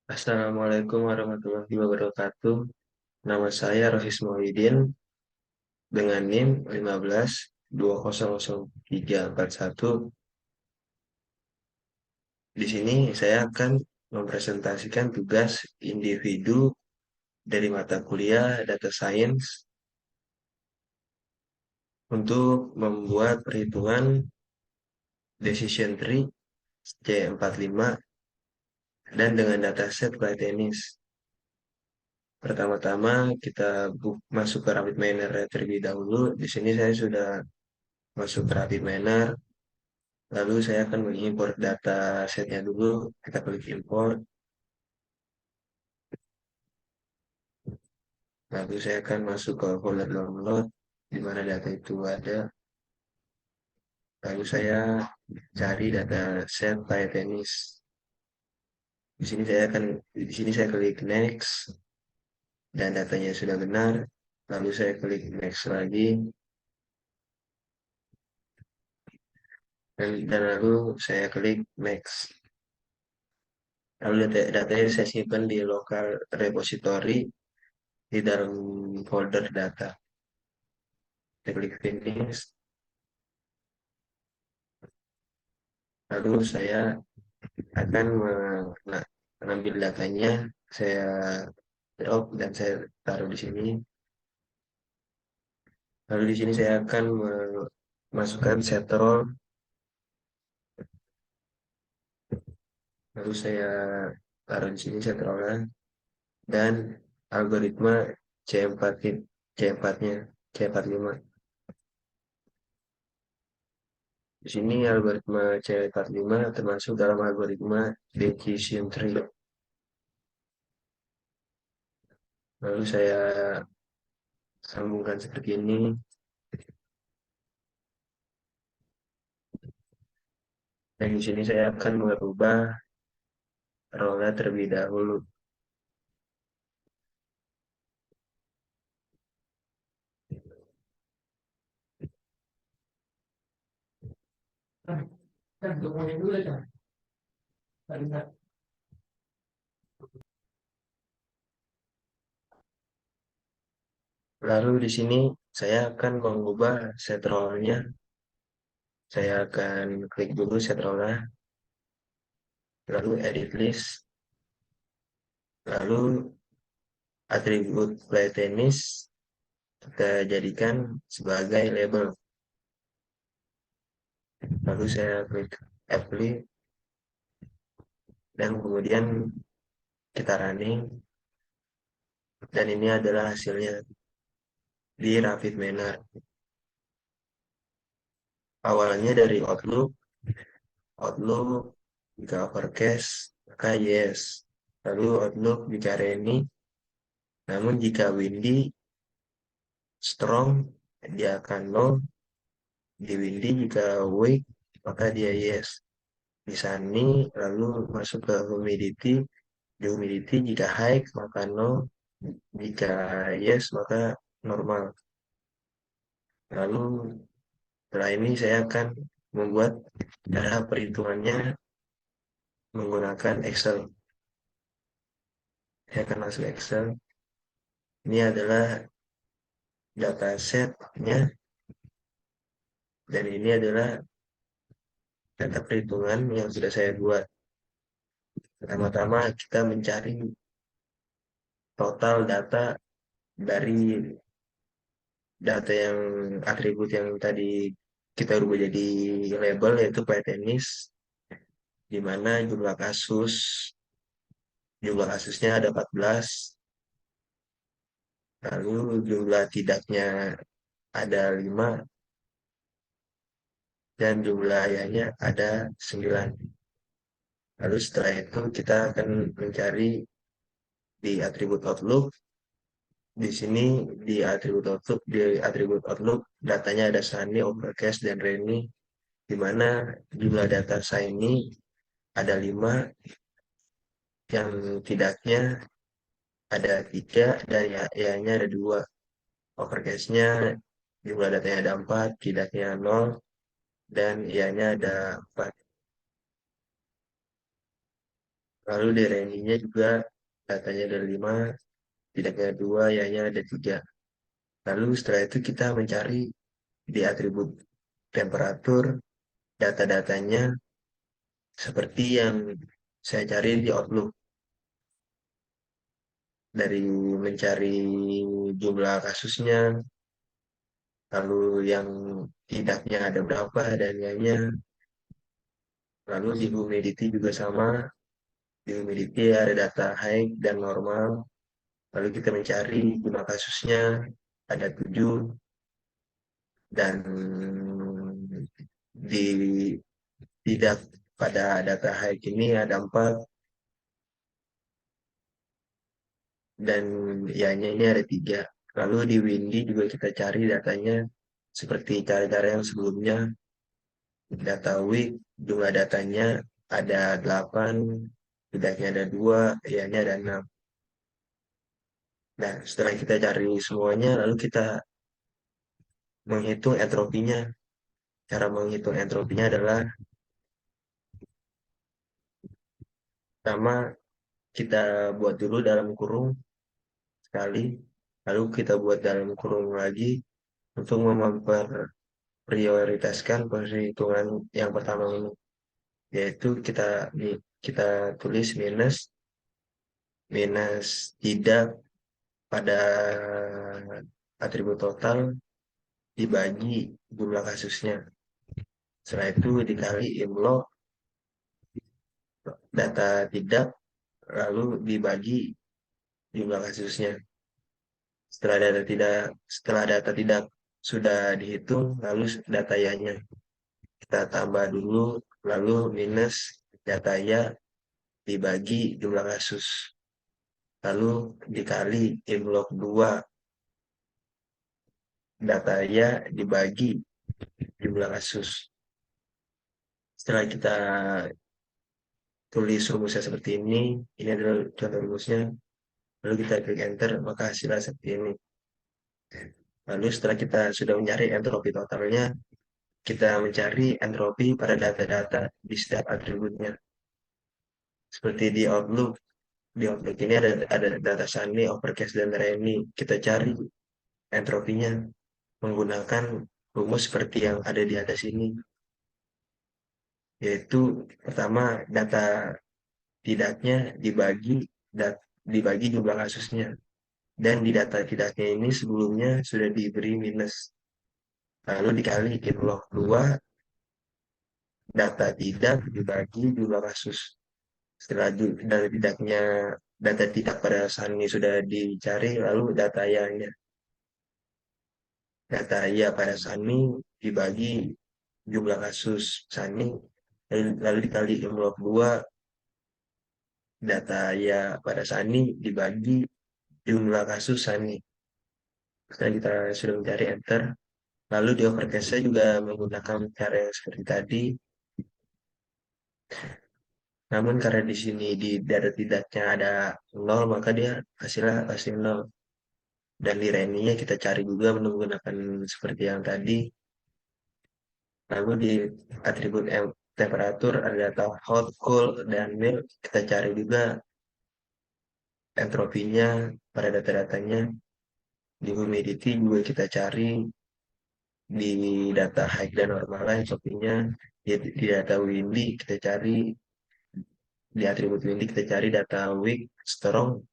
Assalamualaikum warahmatullahi wabarakatuh. Nama saya Rohis Muhyiddin dengan NIM 15200341. Di sini saya akan mempresentasikan tugas individu dari mata kuliah Data Science untuk membuat perhitungan decision tree C45 dan dengan dataset play tenis. Pertama-tama kita masuk ke RapidMiner terlebih dahulu. Di sini saya sudah masuk ke RapidMiner. Lalu saya akan mengimport data setnya dulu. Kita klik import. Lalu saya akan masuk ke folder download di mana data itu ada. Lalu saya cari data set Thai tenis. Di sini saya klik next dan datanya sudah benar. Lalu saya klik next lagi dan lalu saya klik next. Lalu datanya saya simpan di local repository di dalam folder data. Saya klik finish. Lalu saya akan mengambil datanya, saya drop dan saya taruh di sini. Lalu di sini saya akan memasukkan set roll. Lalu saya taruh di sini set roll dan algoritma C4 C4-nya C45. Di sini algoritma C45 termasuk dalam algoritma decision tree. Lalu saya sambungkan seperti ini. Dan di sini saya akan merubah role terlebih dahulu. Lalu di sini saya akan mengubah set role-nya. Saya akan klik dulu set role-nya, lalu edit list, lalu atribut play tennis kita jadikan sebagai label. Lalu saya klik apply dan kemudian kita running dan ini adalah hasilnya di RapidMiner. Awalnya dari Outlook jika uppercase maka yes. Lalu Outlook jika rainy, namun jika windy, strong dia akan no. Di windy jika weak maka dia yes. Di sunny lalu masuk ke humidity. Di humidity jika high maka no. Jika yes maka normal. Lalu setelah ini saya akan membuat cara perhitungannya menggunakan Excel. Saya akan masuk Excel. Ini adalah datasetnya dan ini adalah data perhitungan yang sudah saya buat. Pertama-tama kita mencari total data dari data yang atribut yang tadi kita rubah jadi label yaitu play tenis, di mana jumlah kasusnya ada 14, lalu jumlah tidaknya ada 5 dan jumlah ayahnya ada 9. Lalu setelah itu kita akan mencari di atribut Outlook. Di sini di atribut Outlook datanya ada sunny, overcast, dan rainy, di mana jumlah data sunny ada 5, yang tidaknya ada 3 dan ya-nya ada 2. Overcast-nya jumlah datanya ada 4, tidaknya 0, dan ya-nya ada 4. Lalu di Reni-nya juga datanya ada 5, tidaknya 2, ya-nya ada 3. Lalu setelah itu kita mencari di atribut temperatur data-datanya seperti yang saya cari di Outlook. Dari mencari jumlah kasusnya, lalu yang tidaknya ada berapa dan yang-nya. Lalu di humidity juga sama, di humidity ada data high dan normal. Lalu kita mencari jumlah kasusnya ada 7 dan di tidak pada data high ini ada 4 dan ya-nya ini ada 3. Lalu di Windy juga kita cari datanya seperti cara-cara yang sebelumnya. Data week, jumlah datanya ada 8, tidaknya ada 2, ya-nya ada 6. Nah, setelah kita cari semuanya, lalu kita menghitung entropinya. Cara menghitung entropinya adalah pertama kita buat dulu dalam kurung sekali, lalu kita buat dalam kurung lagi untuk memprioritaskan perhitungan yang pertama ini, yaitu kita tulis minus minus tidak pada atribut total dibagi jumlah kasusnya. Setelah itu dikali imlog data tidak lalu dibagi jumlah kasusnya. Setelah data tidak sudah dihitung, lalu data ya-nya kita tambah dulu, lalu minus data ya dibagi jumlah kasus. Lalu dikali imlog 2 data ya dibagi jumlah kasus. Setelah kita tulis rumusnya seperti ini adalah contoh rumusnya, lalu kita klik enter, maka hasilnya seperti ini. Lalu setelah kita sudah mencari entropi totalnya, kita mencari entropi pada data-data di setiap atributnya. Seperti di Outlook ini ada data Sunny, Overcast, dan Rainy. Kita cari entropinya menggunakan rumus seperti yang ada di atas ini. Yaitu pertama data tidaknya dibagi jumlah kasusnya. Dan di data tidaknya ini sebelumnya sudah diberi minus. Lalu dikali log 2 data tidak dibagi jumlah kasus. Setelah data tidaknya data tidak pada saat ini sudah dicari, lalu data ya pada saat ini dibagi jumlah kasus saat ini, lalu dikali log 2 data ya pada saat ini dibagi jumlah kasus saat ini. Setelah kita sudah mencari enter, lalu di overcast juga menggunakan cara yang seperti tadi. Namun karena di sini di data tidaknya ada 0, maka dia hasilnya pasti 0. Dan di Reni-nya kita cari juga menggunakan seperti yang tadi. Lalu di atribut temperatur ada data hot, cold, dan milk. Kita cari juga entropinya pada data-datanya. Di humidity juga kita cari di data high dan normal entropinya. Di data windy kita cari di atribut windy kita cari data weak, strong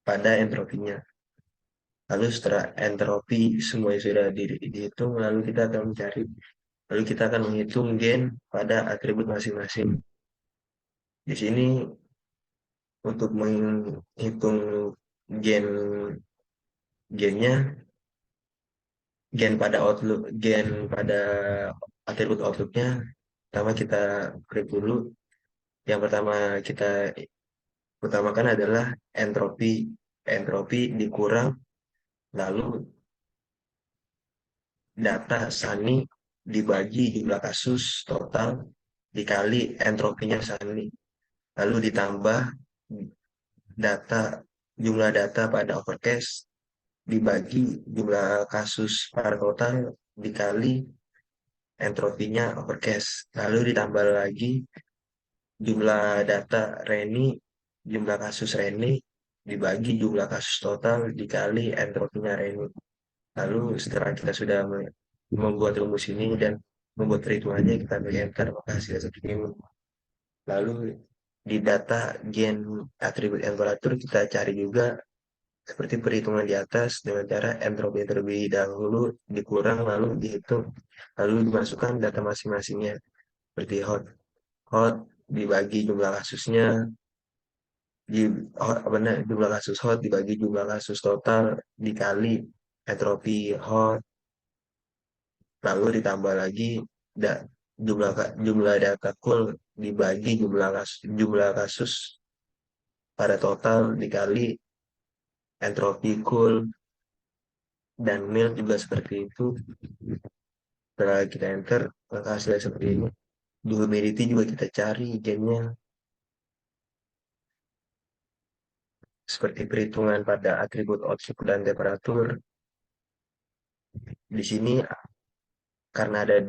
pada entropinya. Lalu setelah entropi semua sudah dihitung, lalu kita akan menghitung gain pada atribut masing-masing. Di sini untuk menghitung gain gainnya, gain pada atribut outlooknya, pertama kita klik dulu. Yang pertama kita utamakan adalah entropi. Entropi dikurang, lalu data Sani dibagi jumlah kasus total dikali entropinya Sani. Lalu ditambah data jumlah data pada overcast dibagi jumlah kasus pada total dikali entropinya overcast. Lalu ditambah lagi jumlah data Reni jumlah kasus Reni dibagi jumlah kasus total dikali entropinya Reni. Lalu setelah kita sudah membuat rumus ini dan membuat perhitungannya, kita beri enter maka hasilnya seperti ini. Lalu di data gen atribut temperatur kita cari juga seperti perhitungan di atas dengan cara entropi terlebih dahulu dikurang lalu dihitung lalu dimasukkan data masing-masingnya seperti hot hot dibagi jumlah kasusnya di benar jumlah kasus hot dibagi jumlah kasus total dikali entropi hot lalu ditambah lagi da, jumlah data cool dibagi jumlah kasus pada total dikali entropi cool dan mil juga seperti itu. Setelah kita enter maka hasilnya seperti ini. Di humidity juga kita cari gennya seperti perhitungan pada atribut output dan temperatur. Di sini karena ada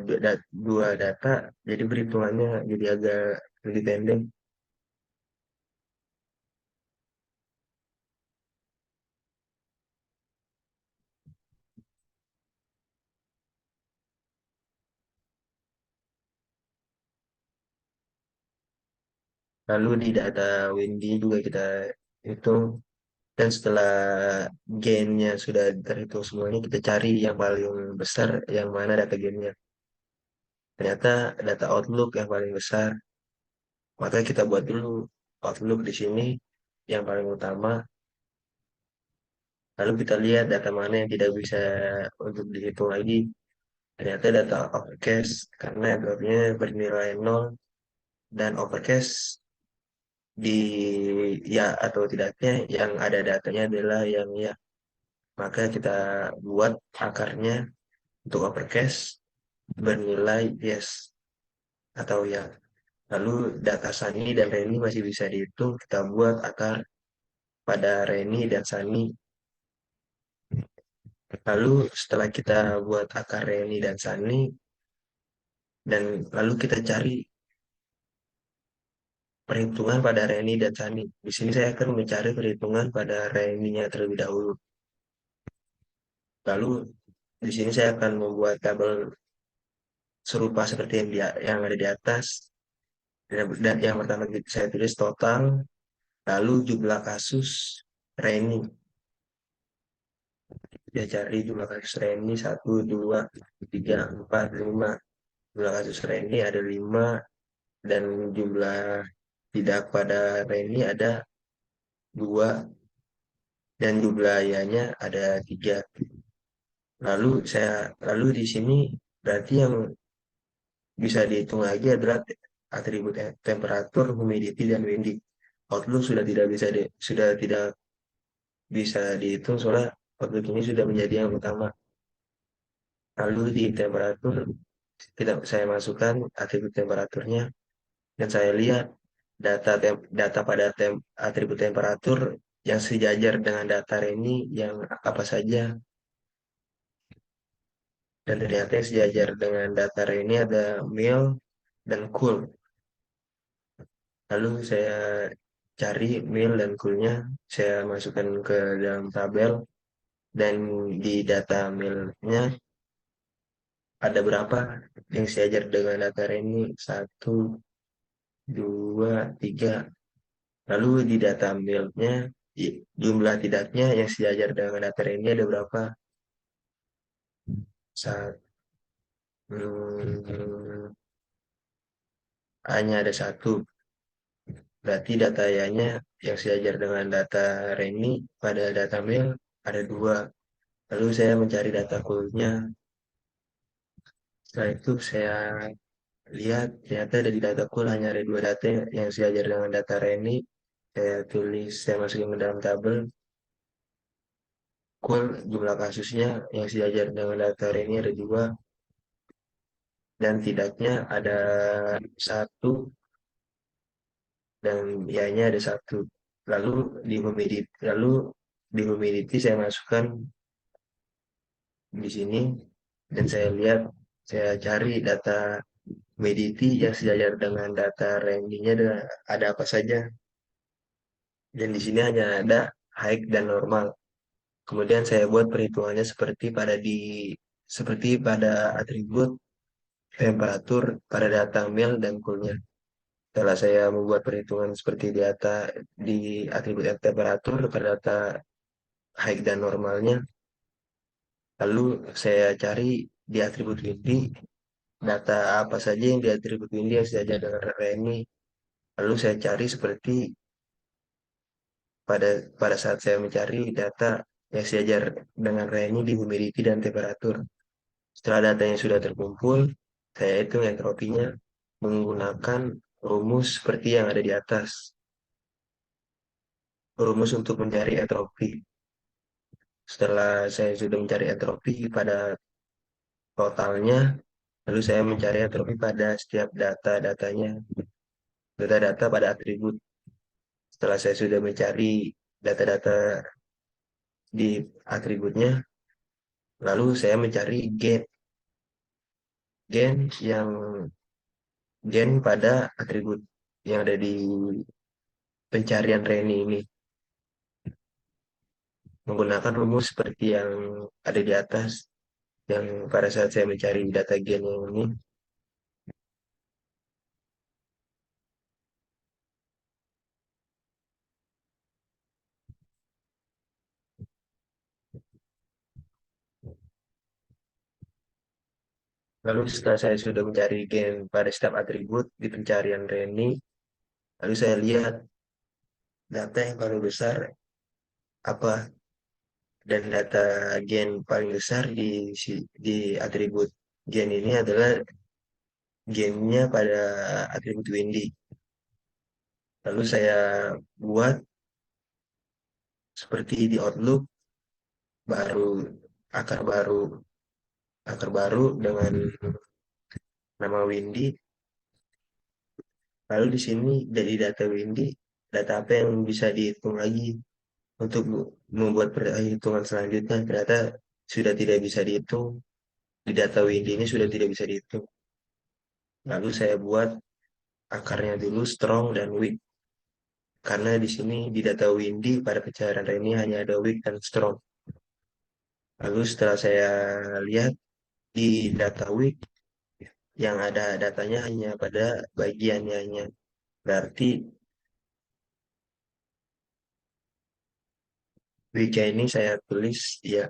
dua data, jadi perhitungannya jadi agak lebih pendek. Lalu di data Windy juga kita hitung. Dan setelah gainnya sudah terhitung semuanya, kita cari yang paling besar, yang mana data gainnya. Ternyata data outlook yang paling besar. Maka kita buat dulu outlook di sini yang paling utama. Lalu kita lihat data mana yang tidak bisa untuk dihitung lagi. Ternyata data overcast karena dropnya bernilai nol dan overcast di ya atau tidaknya yang ada datanya adalah yang ya. Maka kita buat akarnya untuk overcast bernilai yes atau ya. Lalu data Sunny dan Reni masih bisa dihitung. Kita buat akar pada Reni dan Sunny. Lalu setelah kita buat akar Reni dan Sunny, dan lalu kita cari perhitungan pada Reni dan Sunny. Di sini saya akan mencari perhitungan pada Reni-nya terlebih dahulu. Lalu di sini saya akan membuat tabel serupa seperti yang ada di atas. Dan yang pertama saya tulis total, lalu jumlah kasus Reni. Dia cari jumlah kasus Reni 1, 2, 3, 4, 5. Jumlah kasus Reni ada 5 dan jumlah tidak pada Reni ada 2 dan jumlah ayahnya ada 3. Lalu di sini berarti yang bisa dihitung lagi adalah atribut temperatur, humidity dan windy. Outlook sudah tidak bisa dihitung soalnya outlook ini sudah menjadi yang utama. Lalu di temperatur saya masukkan atribut temperaturnya dan saya lihat data pada atribut temperatur yang sejajar dengan data Reni yang apa saja. Dan ternyata yang sejajar dengan data Reni ada mil dan cool. Lalu saya cari mil dan coolnya, saya masukkan ke dalam tabel dan di data milnya ada berapa yang sejajar dengan data Reni 1, 2, 3. Lalu di data milnya jumlah tidaknya yang sejajar dengan data Reni ada berapa? Saat hanya ada 1. Berarti data Y-nya yang sejajar dengan data Reni pada data mail ada 2. Lalu saya mencari data coolnya. Setelah itu saya lihat ternyata dari data cool hanya ada 2 data yang sejajar dengan data Reni. Saya masukin ke dalam tabel. Cool jumlah kasusnya yang sejajar dengan data Reni ada 2 dan tidaknya ada 1 dan Y-nya ada 1. Lalu di humidity saya masukkan di sini dan saya cari data humidity yang sejajar dengan data range-nya ada apa saja. Dan di sini hanya ada high dan normal. Kemudian saya buat perhitungannya seperti pada atribut temperatur pada data mil dan coolnya. Setelah saya membuat perhitungan seperti di atribut temperatur pada data high dan normalnya, lalu saya cari di atribut windy data apa saja yang di atribut windy yang sejajar dengan RMI. Lalu saya cari seperti pada pada saat saya mencari data yang sejajar dengan RMI di humidity dan temperatur. Setelah data yang sudah terkumpul, saya hitung entropinya menggunakan rumus seperti yang ada di atas. Rumus untuk mencari entropi. Setelah saya sudah mencari entropi pada totalnya, lalu saya mencari entropi pada setiap data-datanya, data-data pada atribut. Setelah saya sudah mencari data-data di atributnya, lalu saya mencari gen yang gen pada atribut yang ada di pencarian Reni ini menggunakan rumus seperti yang ada di atas yang pada saat saya mencari data gen yang ini. Lalu setelah saya sudah mencari gen pada setiap atribut di pencarian Reni, lalu saya lihat data yang paling besar apa, dan data gen paling besar di atribut gen ini adalah gennya pada atribut Windy. Lalu saya buat seperti di Outlook baru akar baru akar baru dengan nama Windy. Lalu di sini dari data Windy, data apa yang bisa dihitung lagi untuk membuat perhitungan selanjutnya ternyata sudah tidak bisa dihitung. Di data Windy ini sudah tidak bisa dihitung. Lalu saya buat akarnya dulu strong dan weak. Karena di sini di data Windy pada pencarian ini hanya ada weak dan strong. Lalu setelah saya lihat di data weak yang ada datanya hanya pada bagiannya hanya. Berarti weak ini saya tulis ya,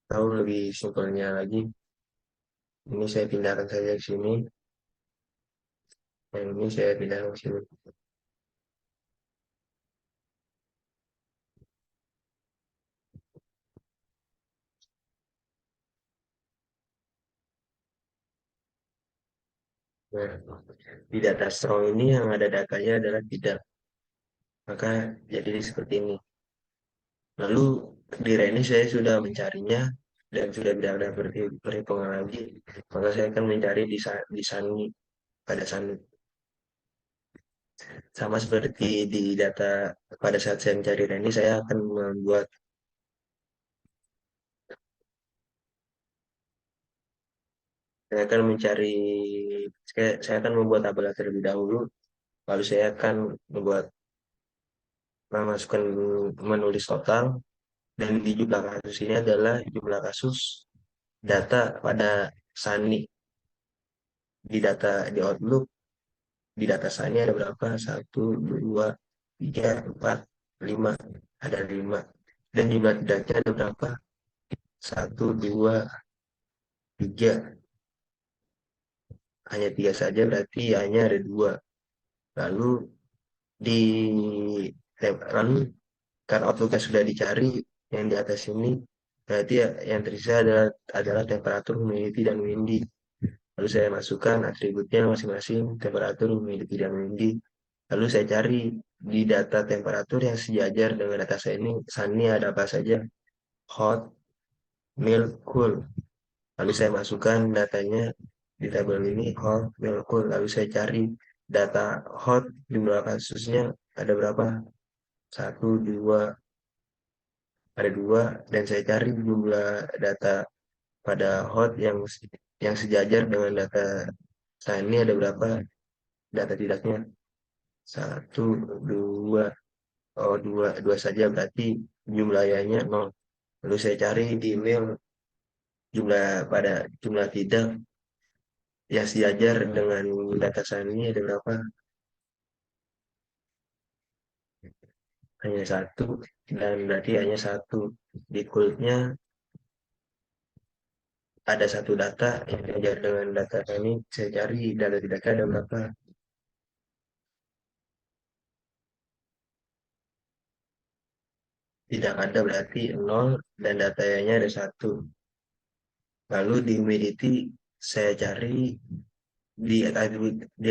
tahu lebih simpelnya lagi. Ini saya pindahkan saja ke sini. Yang ini saya pindahkan ke sini. Nah, di data strong ini yang ada datanya adalah tidak. Maka jadi seperti ini. Lalu di Reni saya sudah mencarinya dan sudah tidak ada perhitungan lagi. Maka saya akan mencari di Sani pada Sani. Sama seperti di data pada saat saya mencari Reni, saya akan saya akan mencari, saya akan membuat tabel terlebih dahulu. Lalu saya akan memasukkan menulis total dan di jumlah kasus ini adalah jumlah kasus data pada Sani di data di Outlook. Di data Sani ada berapa? Satu, dua, tiga, empat, lima. Ada lima. Dan jumlah tidaknya ada berapa? Satu, dua, tiga. Hanya tiga saja berarti hanya ada dua. Lalu di lalu karena Outlooknya sudah dicari yang di atas ini, berarti ya, yang tersisa adalah temperatur, humidity, dan windy. Lalu saya masukkan atributnya masing-masing, temperatur, humidity, dan windy. Lalu saya cari di data temperatur yang sejajar dengan data saya ini, Sunny ada apa saja, hot, mild, cool. Lalu saya masukkan datanya di tabel ini, hot, mild, cool. Lalu saya cari data hot, jumlah kasusnya ada berapa? Satu, dua, ada dua. Dan saya cari jumlah data pada hot yang sejajar dengan data Sunny ada berapa data tidaknya. Satu, dua, oh dua, dua saja berarti jumlahnya nol. Lalu saya cari di email jumlah tidak yang sejajar dengan data ini ada berapa? Hanya satu, dan berarti hanya satu. Di kulitnya ada satu data yang sejajar dengan data ini, saya cari data tidaknya ada berapa? Tidak ada berarti nol, dan datanya ada satu. Lalu di humidity saya cari di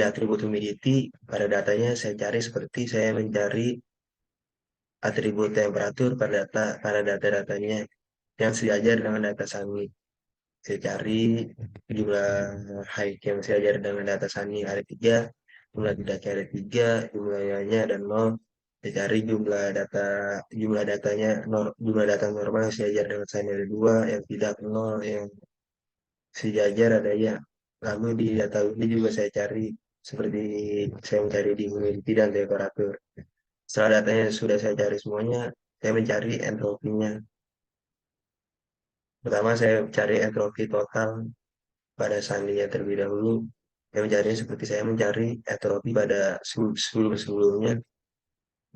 atribut humidity pada datanya saya cari seperti saya mencari atribut temperatur pada data-datanya yang sejajar dengan data Sunny. Saya cari jumlah high yang sejajar dengan data Sunny ada 3, jumlah tidaknya ada 3, jumlahnya ada 0. Saya cari jumlah datanya jumlah data normal yang sejajar dengan Sunny ada 2, yang tidak 0, yang sejajar ada ya. Lalu di data ini juga saya cari seperti saya mencari di humidity dan temperatur. Setelah datanya sudah saya cari semuanya, saya mencari entropinya. Pertama saya cari entropi total pada sandinya terlebih dahulu. Saya mencari seperti saya mencari entropi pada sebelum-sebelumnya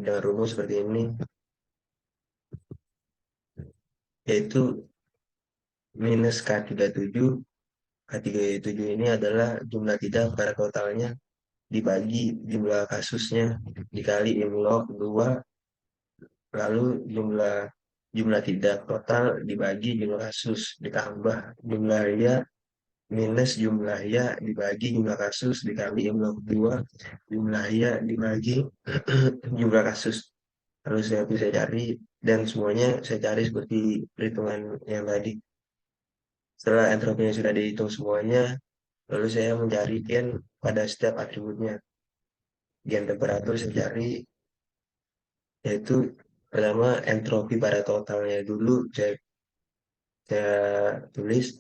dengan rumus seperti ini, yaitu minus K37. K37 ini adalah jumlah tidak pada totalnya dibagi jumlah kasusnya dikali M log 2, lalu jumlah jumlah tidak total dibagi jumlah kasus ditambah jumlah ya minus jumlah ya dibagi jumlah kasus dikali M log 2 jumlah ya dibagi jumlah kasus. Lalu saya bisa cari dan semuanya saya cari seperti perhitungan yang tadi. Setelah entropinya sudah dihitung semuanya, lalu saya mencari gen pada setiap atributnya. Gen temperatur saya cari, yaitu pertama entropi pada totalnya dulu saya tulis,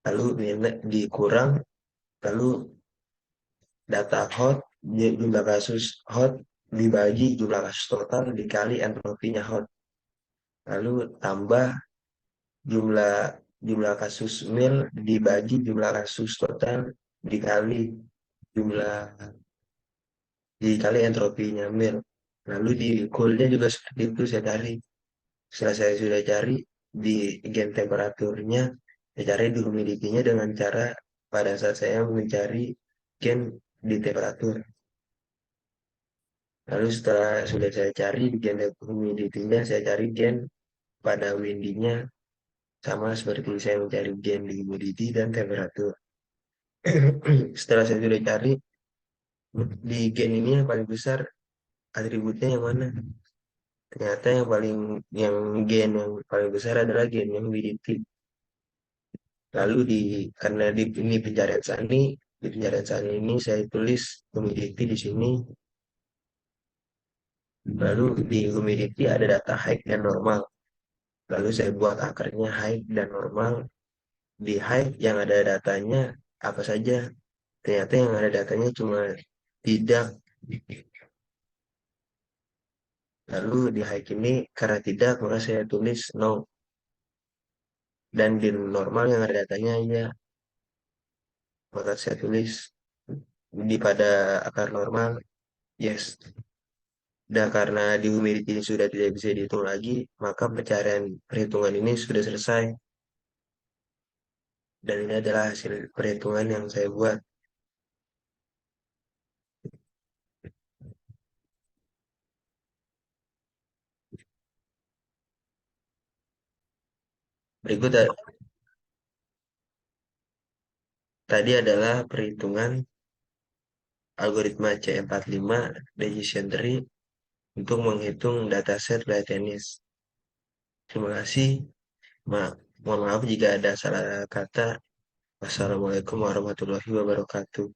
lalu nilai dikurang, lalu data hot, jumlah kasus hot dibagi jumlah kasus total dikali entropinya hot, lalu tambah jumlah jumlah kasus mil dibagi jumlah kasus total dikali jumlah entropinya mil. Lalu di coolnya juga seperti itu saya cari. Setelah saya sudah cari di gen temperaturnya, saya cari di humidity-nya dengan cara pada saat saya mencari gen di temperatur. Lalu setelah sudah saya cari di gen humidity-nya, saya cari gen pada windy-nya sama seperti saya mencari gen di humidity dan temperatur. Setelah saya sudah cari di gen ini yang paling besar atributnya yang mana? Ternyata yang gen yang paling besar adalah gen yang humidity. Lalu karena ini pencarian Sani, di pencarian Sani ini saya tulis humidity di sini. Lalu di humidity ada data high dan normal. Lalu saya buat akarnya high dan normal. Di high yang ada datanya apa saja? Ternyata yang ada datanya cuma tidak. Lalu di high ini karena tidak maka saya tulis no. Dan di normal yang ada datanya ya, maka saya tulis pada akar normal yes. Dan karena di humidity ini sudah tidak bisa dihitung lagi, maka pencarian perhitungan ini sudah selesai. Dan ini adalah hasil perhitungan yang saya buat. Berikut tadi adalah perhitungan algoritma C45 decision tree untuk menghitung dataset tenis. Terima kasih. Mohon maaf jika ada salah kata. Wassalamualaikum warahmatullahi wabarakatuh.